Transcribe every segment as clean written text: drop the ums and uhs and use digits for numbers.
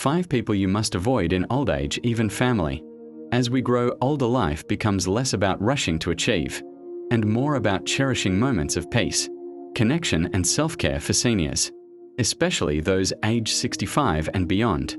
5 people you must avoid in old age, even family. As we grow older, life becomes less about rushing to achieve and more about cherishing moments of peace, connection and self-care for seniors, especially those aged 65 and beyond.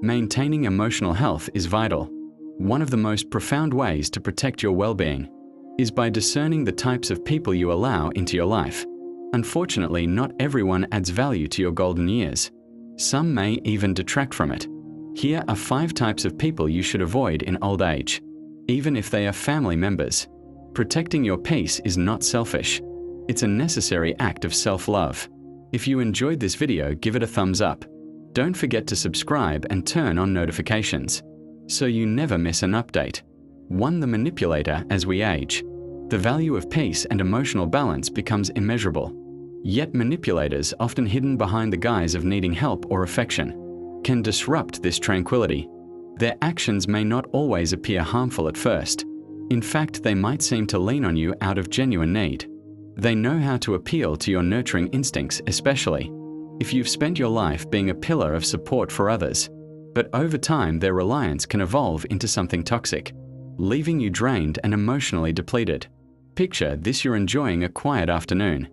Maintaining emotional health is vital. One of the most profound ways to protect your well-being is by discerning the types of people you allow into your life. Unfortunately, not everyone adds value to your golden years. Some may even detract from it. Here are 5 types of people you should avoid in old age, even if they are family members. Protecting your peace is not selfish. It's a necessary act of self-love. If you enjoyed this video, give it a thumbs up. Don't forget to subscribe and turn on notifications so you never miss an update. 1. The manipulator. As we age, the value of peace and emotional balance becomes immeasurable. Yet manipulators, often hidden behind the guise of needing help or affection, can disrupt this tranquility. Their actions may not always appear harmful at first. In fact, they might seem to lean on you out of genuine need. They know how to appeal to your nurturing instincts, especially if you've spent your life being a pillar of support for others. But over time, their reliance can evolve into something toxic, leaving you drained and emotionally depleted. Picture this: you're enjoying a quiet afternoon,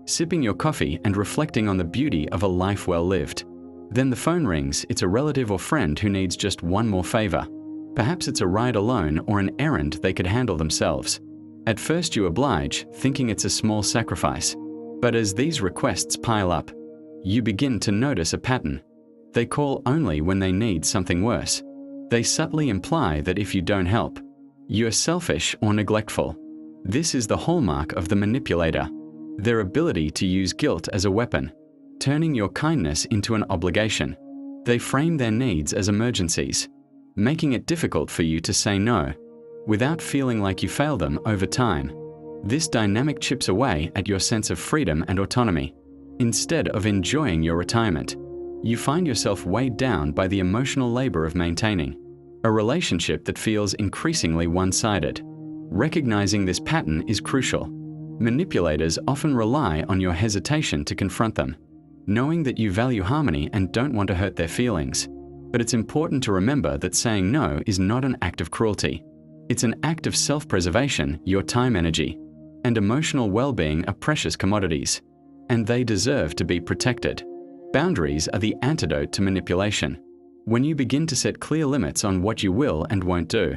sipping your coffee and reflecting on the beauty of a life well lived. Then the phone rings. It's a relative or friend who needs just one more favor. Perhaps it's a ride alone or an errand they could handle themselves. At first you oblige, thinking it's a small sacrifice. But as these requests pile up, you begin to notice a pattern. They call only when they need something worse. They subtly imply that if you don't help, you're selfish or neglectful. This is the hallmark of the manipulator: their ability to use guilt as a weapon, turning your kindness into an obligation. They frame their needs as emergencies, making it difficult for you to say no without feeling like you fail them. Over time, this dynamic chips away at your sense of freedom and autonomy. Instead of enjoying your retirement, you find yourself weighed down by the emotional labor of maintaining a relationship that feels increasingly one-sided. Recognizing this pattern is crucial. Manipulators often rely on your hesitation to confront them, knowing that you value harmony and don't want to hurt their feelings. But it's important to remember that saying no is not an act of cruelty. It's an act of self-preservation. Your time, energy, and emotional well-being are precious commodities, and they deserve to be protected. Boundaries are the antidote to manipulation. When you begin to set clear limits on what you will and won't do,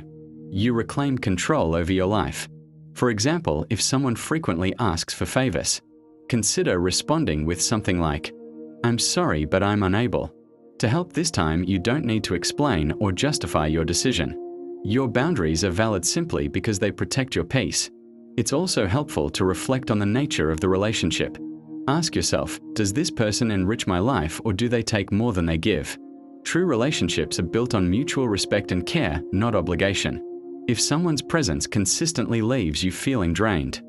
you reclaim control over your life. For example, if someone frequently asks for favors, consider responding with something like, "I'm sorry, but I'm unable to help this time." You don't need to explain or justify your decision. Your boundaries are valid simply because they protect your peace. It's also helpful to reflect on the nature of the relationship. Ask yourself, does this person enrich my life, or do they take more than they give? True relationships are built on mutual respect and care, not obligation. If someone's presence consistently leaves you feeling drained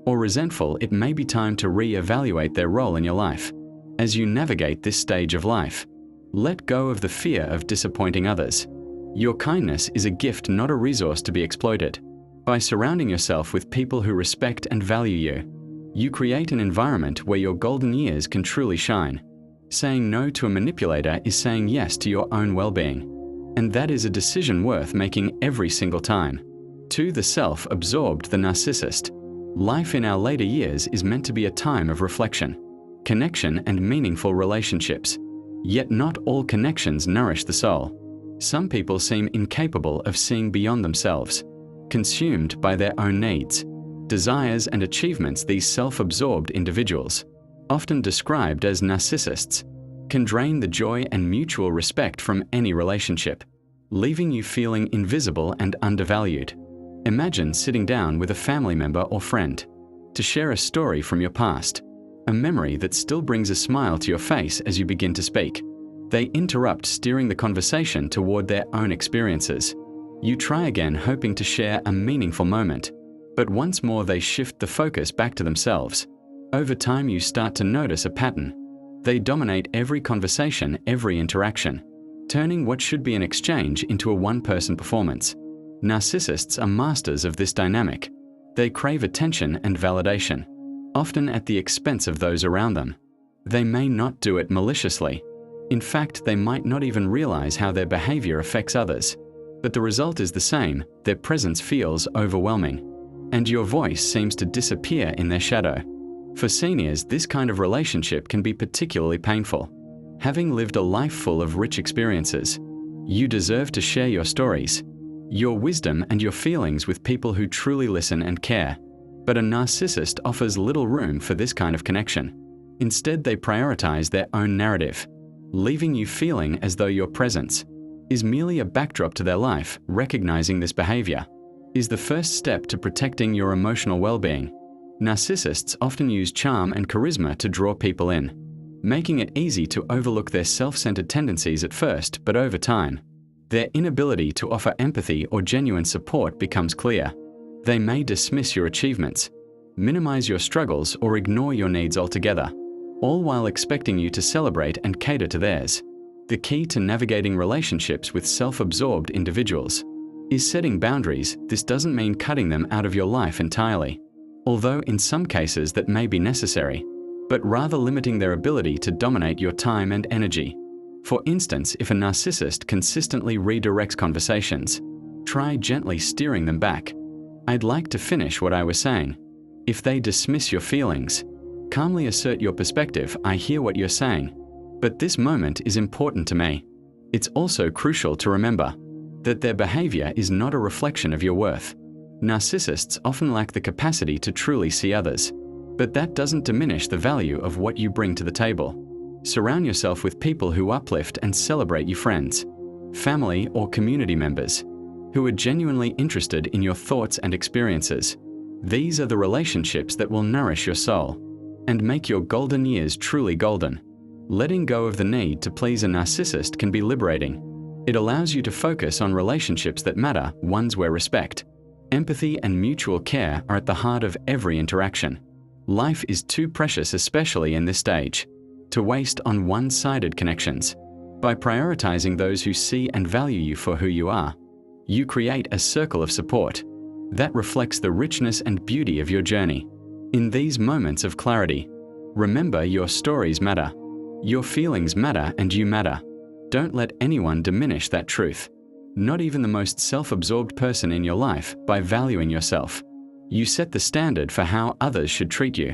or resentful, it may be time to re-evaluate their role in your life. As you navigate this stage of life, let go of the fear of disappointing others. Your kindness is a gift, not a resource to be exploited. By surrounding yourself with people who respect and value you, you create an environment where your golden years can truly shine. Saying no to a manipulator is saying yes to your own well-being, and that is a decision worth making every single time. 2. The self-absorbed. The narcissist. Life in our later years is meant to be a time of reflection, connection, and meaningful relationships. Yet not all connections nourish the soul. Some people seem incapable of seeing beyond themselves, consumed by their own needs, desires, and achievements. These self-absorbed individuals, often described as narcissists, can drain the joy and mutual respect from any relationship, leaving you feeling invisible and undervalued. Imagine sitting down with a family member or friend to share a story from your past, a memory that still brings a smile to your face as you begin to speak. They interrupt, steering the conversation toward their own experiences. You try again, hoping to share a meaningful moment, but once more they shift the focus back to themselves. Over time, you start to notice a pattern. They dominate every conversation, every interaction, turning what should be an exchange into a one-person performance. Narcissists are masters of this dynamic. They crave attention and validation, often at the expense of those around them. They may not do it maliciously, In fact, they might not even realize how their behavior affects others. But the result is the same: their presence feels overwhelming, and your voice seems to disappear in their shadow. For seniors, this kind of relationship can be particularly painful. Having lived a life full of rich experiences, you deserve to share your stories, your wisdom and your feelings with people who truly listen and care. But a narcissist offers little room for this kind of connection. Instead, they prioritize their own narrative, leaving you feeling as though your presence is merely a backdrop to their life. Recognizing this behavior is the first step to protecting your emotional well-being. Narcissists often use charm and charisma to draw people in, making it easy to overlook their self-centered tendencies at first, but over time, their inability to offer empathy or genuine support becomes clear. They may dismiss your achievements, minimize your struggles, or ignore your needs altogether, all while expecting you to celebrate and cater to theirs. The key to navigating relationships with self-absorbed individuals is setting boundaries. This doesn't mean cutting them out of your life entirely, although in some cases that may be necessary, but rather limiting their ability to dominate your time and energy. For instance, if a narcissist consistently redirects conversations, try gently steering them back. "I'd like to finish what I was saying." If they dismiss your feelings, calmly assert your perspective. "I hear what you're saying, but this moment is important to me." It's also crucial to remember that their behavior is not a reflection of your worth. Narcissists often lack the capacity to truly see others, but that doesn't diminish the value of what you bring to the table. Surround yourself with people who uplift and celebrate you, friends, family, or community members who are genuinely interested in your thoughts and experiences. These are the relationships that will nourish your soul and make your golden years truly golden. Letting go of the need to please a narcissist can be liberating. It allows you to focus on relationships that matter, ones where respect, empathy, and mutual care are at the heart of every interaction. Life is too precious, especially in this stage, to waste on one-sided connections. By prioritizing those who see and value you for who you are, you create a circle of support that reflects the richness and beauty of your journey. In these moments of clarity, remember your stories matter, your feelings matter, and you matter. Don't let anyone diminish that truth, not even the most self-absorbed person in your life. By valuing yourself, you set the standard for how others should treat you,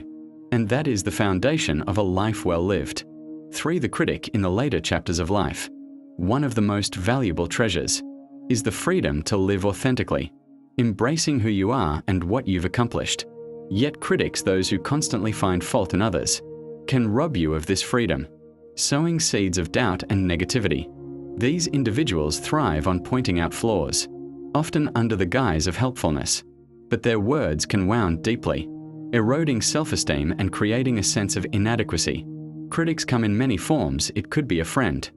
and that is the foundation of a life well lived. 3. The critic in the later chapters of life. One of the most valuable treasures is the freedom to live authentically, embracing who you are and what you've accomplished. Yet critics, those who constantly find fault in others, can rob you of this freedom, sowing seeds of doubt and negativity. These individuals thrive on pointing out flaws, often under the guise of helpfulness, but their words can wound deeply, eroding self-esteem and creating a sense of inadequacy. Critics come in many forms. It could be a friend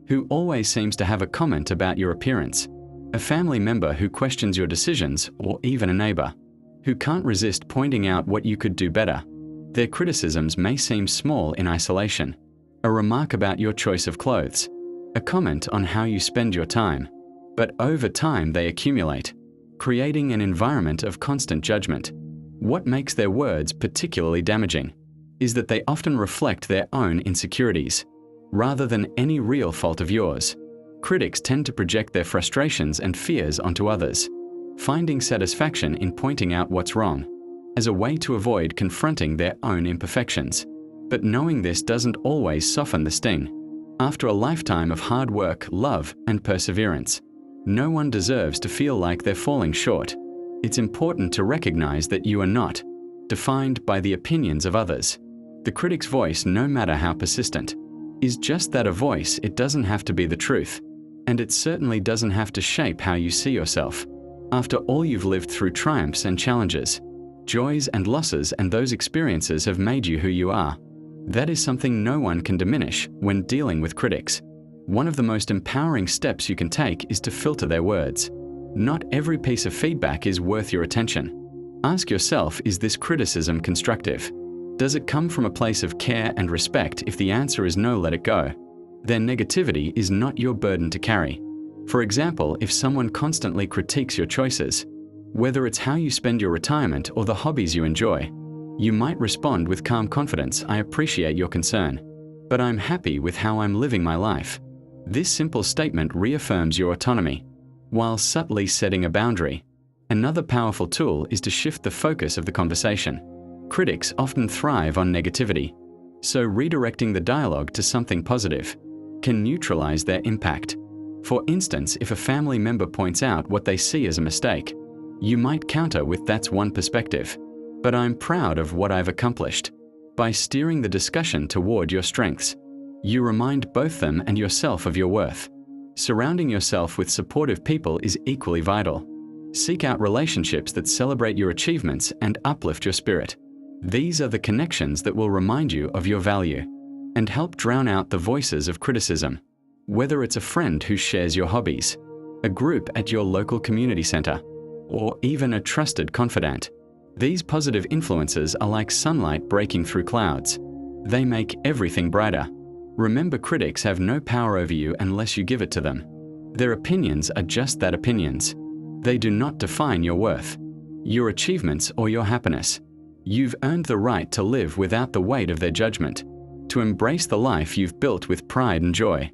who always seems to have a comment about your appearance, a family member who questions your decisions, or even a neighbor who can't resist pointing out what you could do better. Their criticisms may seem small in isolation: a remark about your choice of clothes, a comment on how you spend your time, but over time they accumulate, creating an environment of constant judgment. What makes their words particularly damaging is that they often reflect their own insecurities, rather than any real fault of yours. Critics tend to project their frustrations and fears onto others, finding satisfaction in pointing out what's wrong, as a way to avoid confronting their own imperfections. But knowing this doesn't always soften the sting. After a lifetime of hard work, love, and perseverance, no one deserves to feel like they're falling short. It's important to recognize that you are not defined by the opinions of others. The critic's voice, no matter how persistent, is just that, a voice. It doesn't have to be the truth, and it certainly doesn't have to shape how you see yourself. After all, you've lived through triumphs and challenges, joys and losses, and those experiences have made you who you are. That is something no one can diminish when dealing with critics. One of the most empowering steps you can take is to filter their words. Not every piece of feedback is worth your attention. Ask yourself, is this criticism constructive? Does it come from a place of care and respect? If the answer is no, let it go. Their negativity is not your burden to carry. For example, if someone constantly critiques your choices, whether it's how you spend your retirement or the hobbies you enjoy, you might respond with calm confidence: "I appreciate your concern, but I'm happy with how I'm living my life. This simple statement reaffirms your autonomy, while subtly setting a boundary. Another powerful tool is to shift the focus of the conversation. Critics often thrive on negativity, so redirecting the dialogue to something positive can neutralize their impact. For instance, if a family member points out what they see as a mistake, you might counter with, "That's one perspective, but I'm proud of what I've accomplished." By steering the discussion toward your strengths, you remind both them and yourself of your worth. Surrounding yourself with supportive people is equally vital. Seek out relationships that celebrate your achievements and uplift your spirit. These are the connections that will remind you of your value and help drown out the voices of criticism. Whether it's a friend who shares your hobbies, a group at your local community center, or even a trusted confidant, these positive influences are like sunlight breaking through clouds. They make everything brighter. Remember, critics have no power over you unless you give it to them. Their opinions are just that, opinions. They do not define your worth, your achievements, or your happiness. You've earned the right to live without the weight of their judgment, to embrace the life you've built with pride and joy.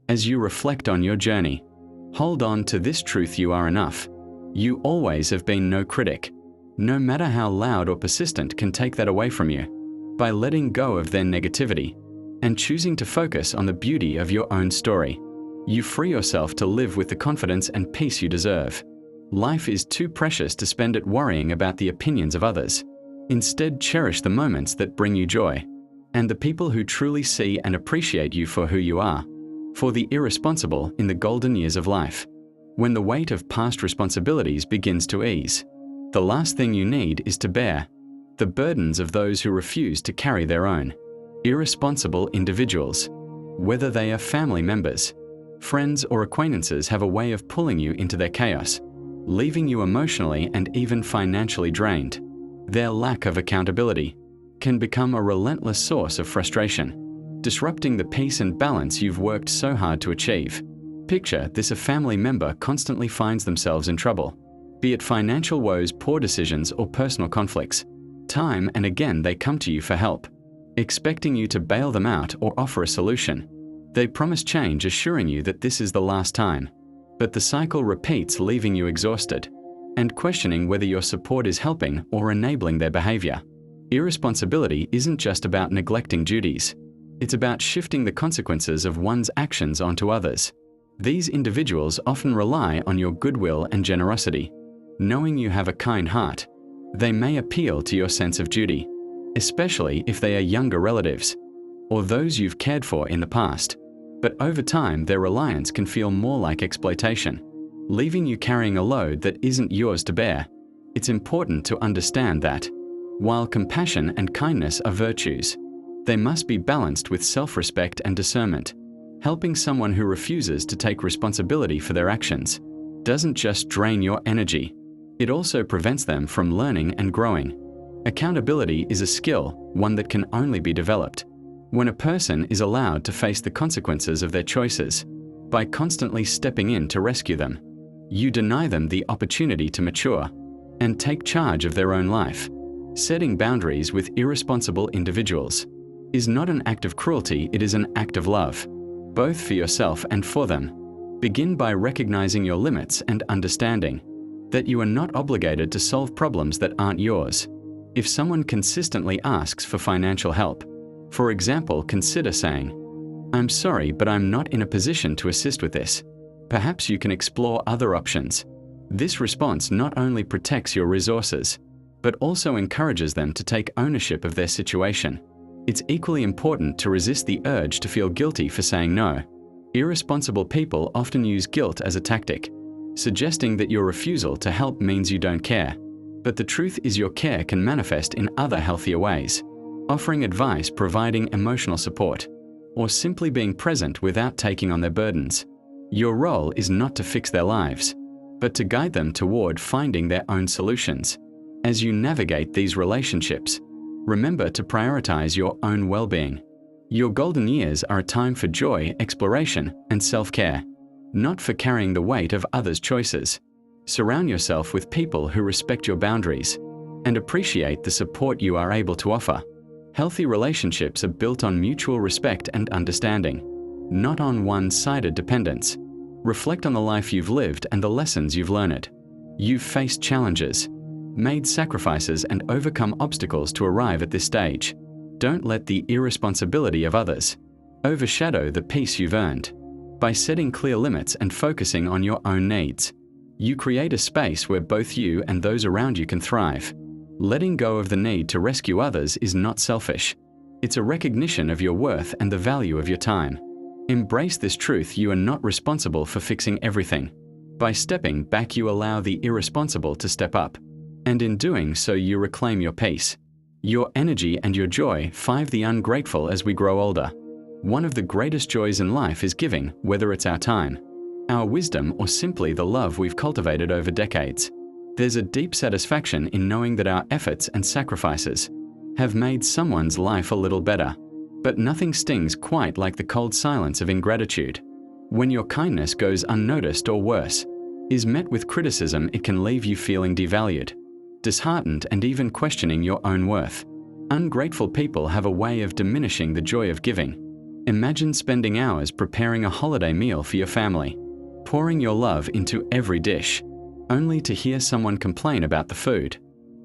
As you reflect on your journey, hold on to this truth: you are enough. You always have been. No critic, no matter how loud or persistent, can take that away from you. By letting go of their negativity and choosing to focus on the beauty of your own story, you free yourself to live with the confidence and peace you deserve. Life is too precious to spend it worrying about the opinions of others. Instead, cherish the moments that bring you joy and the people who truly see and appreciate you for who you are. For the irresponsible in the golden years of life, when the weight of past responsibilities begins to ease, the last thing you need is to bear the burdens of those who refuse to carry their own. Irresponsible individuals, whether they are family members, friends, or acquaintances, have a way of pulling you into their chaos, leaving you emotionally and even financially drained. Their lack of accountability can become a relentless source of frustration, disrupting the peace and balance you've worked so hard to achieve. Picture this: a family member constantly finds themselves in trouble, be it financial woes, poor decisions, or personal conflicts. Time and again they come to you for help, expecting you to bail them out or offer a solution. They promise change, assuring you that this is the last time. But the cycle repeats, leaving you exhausted and questioning whether your support is helping or enabling their behavior. Irresponsibility isn't just about neglecting duties. It's about shifting the consequences of one's actions onto others. These individuals often rely on your goodwill and generosity. Knowing you have a kind heart, they may appeal to your sense of duty, especially if they are younger relatives or those you've cared for in the past. But over time, their reliance can feel more like exploitation, leaving you carrying a load that isn't yours to bear. It's important to understand that, while compassion and kindness are virtues, They must be balanced with self-respect and discernment. Helping someone who refuses to take responsibility for their actions doesn't just drain your energy, it also prevents them from learning and growing. Accountability is a skill, one that can only be developed when a person is allowed to face the consequences of their choices. By constantly stepping in to rescue them, you deny them the opportunity to mature and take charge of their own life. Setting boundaries with irresponsible individuals is not an act of cruelty, it is an act of love, both for yourself and for them. Begin by recognizing your limits and understanding that you are not obligated to solve problems that aren't yours. If someone consistently asks for financial help, for example, consider saying, "I'm sorry, but I'm not in a position to assist with this. Perhaps you can explore other options." This response not only protects your resources, but also encourages them to take ownership of their situation. It's equally important to resist the urge to feel guilty for saying no. Irresponsible people often use guilt as a tactic, suggesting that your refusal to help means you don't care. But the truth is your care can manifest in other healthier ways. Offering advice, providing emotional support, or simply being present without taking on their burdens. Your role is not to fix their lives, but to guide them toward finding their own solutions. As you navigate these relationships, remember to prioritize your own well-being. Your golden years are a time for joy, exploration, and self-care, not for carrying the weight of others' choices. Surround yourself with people who respect your boundaries and appreciate the support you are able to offer. Healthy relationships are built on mutual respect and understanding, not on one-sided dependence. Reflect on the life you've lived and the lessons you've learned. You've faced challenges, made sacrifices, and overcome obstacles to arrive at this stage. Don't let the irresponsibility of others overshadow the peace you've earned. By setting clear limits and focusing on your own needs, you create a space where both you and those around you can thrive. Letting go of the need to rescue others is not selfish. It's a recognition of your worth and the value of your time. Embrace this truth: you are not responsible for fixing everything. By stepping back, you allow the irresponsible to step up, and in doing so, you reclaim your peace, your energy, and your joy. 5. The ungrateful. As we grow older, one of the greatest joys in life is giving, whether it's our time, our wisdom, or simply the love we've cultivated over decades. There's a deep satisfaction in knowing that our efforts and sacrifices have made someone's life a little better. But nothing stings quite like the cold silence of ingratitude. When your kindness goes unnoticed, or worse, is met with criticism, it can leave you feeling devalued, disheartened, and even questioning your own worth. Ungrateful people have a way of diminishing the joy of giving. Imagine spending hours preparing a holiday meal for your family, pouring your love into every dish, only to hear someone complain about the food,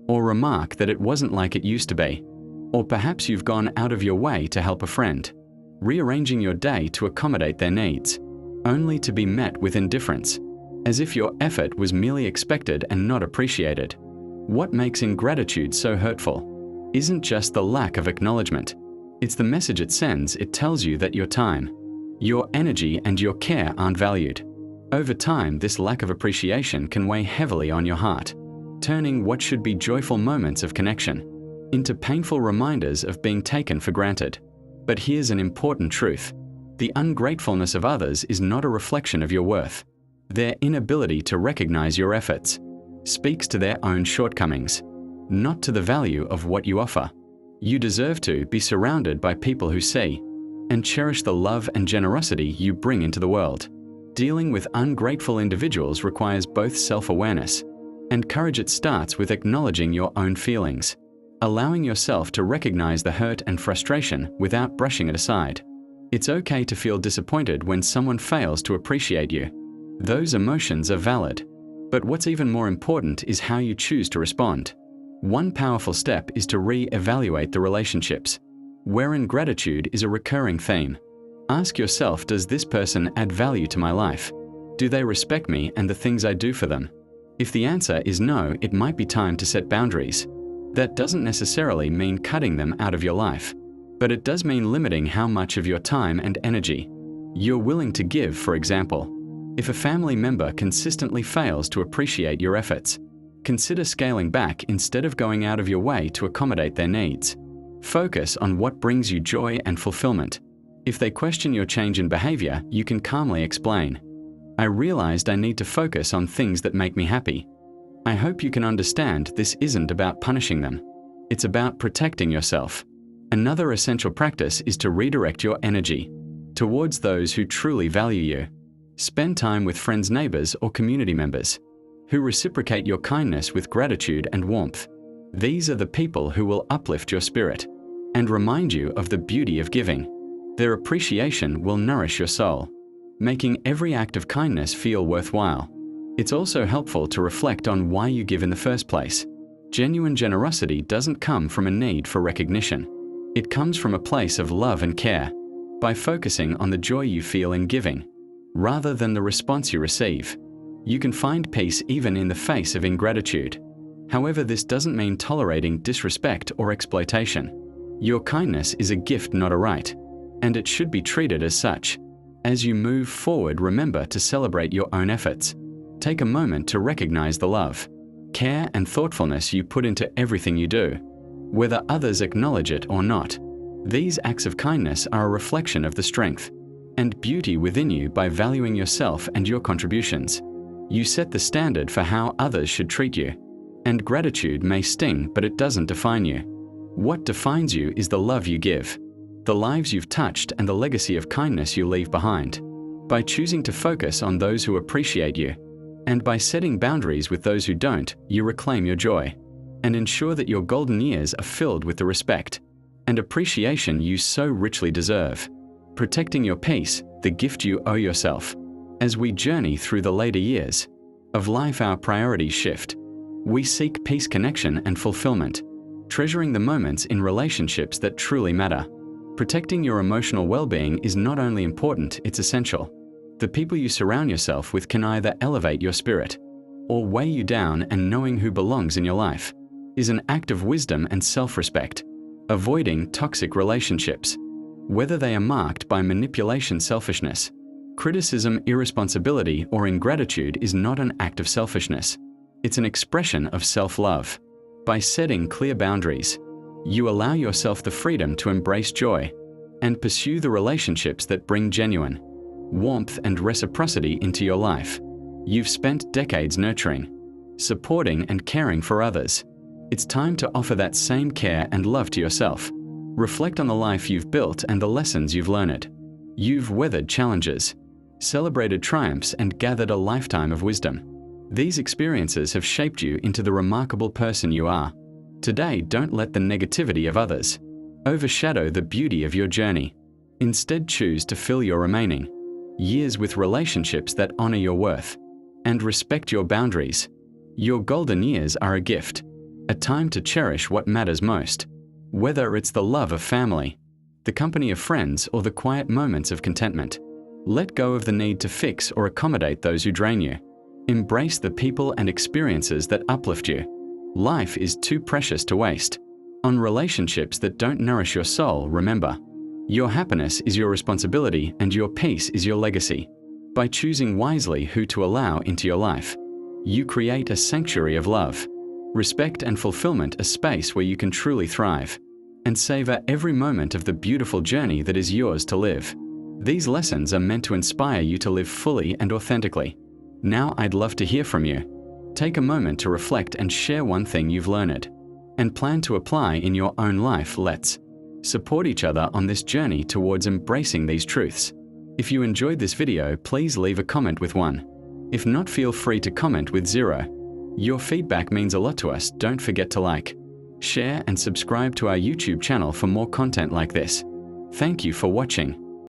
or remark that it wasn't like it used to be. Or perhaps you've gone out of your way to help a friend, rearranging your day to accommodate their needs, only to be met with indifference, as if your effort was merely expected and not appreciated. What makes ingratitude so hurtful isn't just the lack of acknowledgement. It's the message it sends. It tells you that your time, your energy, and your care aren't valued. Over time, this lack of appreciation can weigh heavily on your heart, turning what should be joyful moments of connection into painful reminders of being taken for granted. But here's an important truth: the ungratefulness of others is not a reflection of your worth. Their inability to recognize your efforts speaks to their own shortcomings, not to the value of what you offer. You deserve to be surrounded by people who see and cherish the love and generosity you bring into the world. Dealing with ungrateful individuals requires both self-awareness and courage. It starts with acknowledging your own feelings, allowing yourself to recognize the hurt and frustration without brushing it aside. It's okay to feel disappointed when someone fails to appreciate you. Those emotions are valid. But what's even more important is how you choose to respond. One powerful step is to re-evaluate the relationships where ingratitude is a recurring theme. Ask yourself, does this person add value to my life? Do they respect me and the things I do for them? If the answer is no, it might be time to set boundaries. That doesn't necessarily mean cutting them out of your life, but it does mean limiting how much of your time and energy you're willing to give. For example, if a family member consistently fails to appreciate your efforts, consider scaling back instead of going out of your way to accommodate their needs. Focus on what brings you joy and fulfillment. If they question your change in behavior, you can calmly explain, "I realized I need to focus on things that make me happy. I hope you can understand this isn't about punishing them. It's about protecting yourself." Another essential practice is to redirect your energy towards those who truly value you. Spend time with friends, neighbors, or community members who reciprocate your kindness with gratitude and warmth. These are the people who will uplift your spirit and remind you of the beauty of giving. Their appreciation will nourish your soul, making every act of kindness feel worthwhile. It's also helpful to reflect on why you give in the first place. Genuine generosity doesn't come from a need for recognition. It comes from a place of love and care. By focusing on the joy you feel in giving, rather than the response you receive, you can find peace even in the face of ingratitude. However, this doesn't mean tolerating disrespect or exploitation. Your kindness is a gift, not a right, and it should be treated as such. As you move forward, remember to celebrate your own efforts. Take a moment to recognize the love, care, and thoughtfulness you put into everything you do, whether others acknowledge it or not. These acts of kindness are a reflection of the strength and beauty within you. By valuing yourself and your contributions, you set the standard for how others should treat you. And gratitude may sting, but it doesn't define you. What defines you is the love you give, the lives you've touched, and the legacy of kindness you leave behind. By choosing to focus on those who appreciate you, and by setting boundaries with those who don't, you reclaim your joy and ensure that your golden years are filled with the respect and appreciation you so richly deserve. Protecting your peace, the gift you owe yourself. As we journey through the later years of life, our priorities shift. We seek peace, connection, and fulfillment, treasuring the moments in relationships that truly matter. Protecting your emotional well-being is not only important, it's essential. The people you surround yourself with can either elevate your spirit or weigh you down, and knowing who belongs in your life is an act of wisdom and self-respect. Avoiding toxic relationships, whether they are marked by manipulation, selfishness, criticism, irresponsibility, or ingratitude, is not an act of selfishness. It's an expression of self-love. By setting clear boundaries, you allow yourself the freedom to embrace joy and pursue the relationships that bring genuine warmth and reciprocity into your life. You've spent decades nurturing, supporting, and caring for others. It's time to offer that same care and love to yourself. Reflect on the life you've built and the lessons you've learned. You've weathered challenges, celebrated triumphs, and gathered a lifetime of wisdom. These experiences have shaped you into the remarkable person you are. Today, don't let the negativity of others overshadow the beauty of your journey. Instead, choose to fill your remaining years with relationships that honor your worth and respect your boundaries. Your golden years are a gift, a time to cherish what matters most. Whether it's the love of family, the company of friends, or the quiet moments of contentment, let go of the need to fix or accommodate those who drain you. Embrace the people and experiences that uplift you. Life is too precious to waste on relationships that don't nourish your soul. Remember, your happiness is your responsibility and your peace is your legacy. By choosing wisely who to allow into your life, you create a sanctuary of love, respect, and fulfillment, a space where you can truly thrive and savor every moment of the beautiful journey that is yours to live. These lessons are meant to inspire you to live fully and authentically. Now, I'd love to hear from you. Take a moment to reflect and share one thing you've learned and plan to apply in your own life. Let's support each other on this journey towards embracing these truths. If you enjoyed this video, please leave a comment with 1. If not, feel free to comment with 0. Your feedback means a lot to us. Don't forget to like, share, and subscribe to our YouTube channel for more content like this. Thank you for watching.